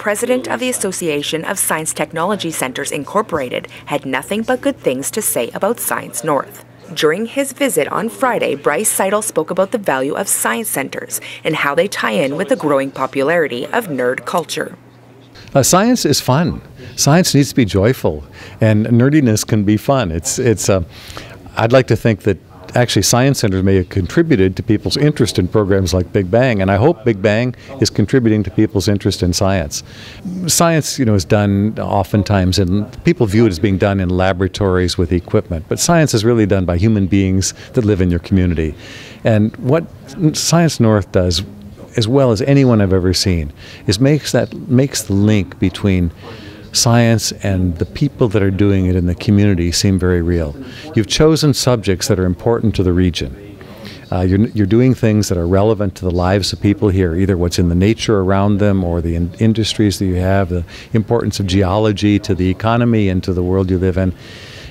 president of the Association of Science Technology Centers Incorporated, had nothing but good things to say about Science North. During his visit on Friday, Bryce Seidl spoke about the value of science centers and how they tie in with the growing popularity of nerd culture. Science is fun. Science needs to be joyful, and nerdiness can be fun. I'd like to think that actually science centers may have contributed to people's interest in programs like Big Bang, and I hope Big Bang is contributing to people's interest in science. Science, is done oftentimes, and people view it as being done in laboratories with equipment, but science is really done by human beings that live in your community. And what Science North does, as well as anyone I've ever seen, is makes the link between science and the people that are doing it in the community seem very real. You've chosen subjects that are important to the region. You're doing things that are relevant to the lives of people here, either what's in the nature around them or the industries that you have, the importance of geology to the economy and to the world you live in.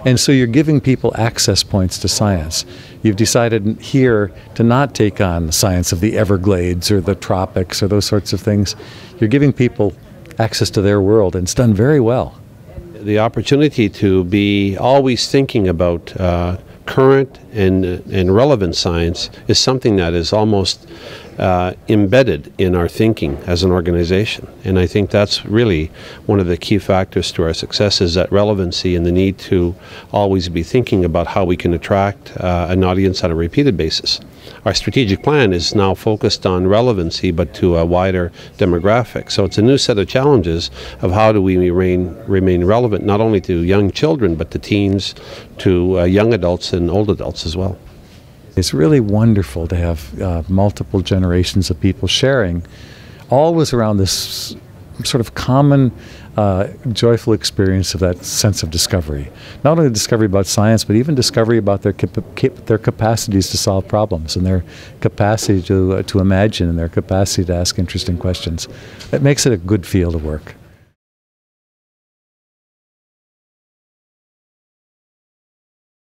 And so you're giving people access points to science. You've decided here to not take on the science of the Everglades or the tropics or those sorts of things. You're giving people access to their world, and it's done very well. The opportunity to be always thinking about current and relevant science is something that is almost embedded in our thinking as an organization. And I think that's really one of the key factors to our success, is that relevancy and the need to always be thinking about how we can attract an audience on a repeated basis. Our strategic plan is now focused on relevancy, but to a wider demographic. So it's a new set of challenges of how do we remain relevant, not only to young children, but to teens, to young adults and old adults as well. It's really wonderful to have multiple generations of people sharing, always around this sort of common, joyful experience of that sense of discovery. Not only discovery about science, but even discovery about their capacities to solve problems and their capacity to imagine and their capacity to ask interesting questions. It makes it a good field of work.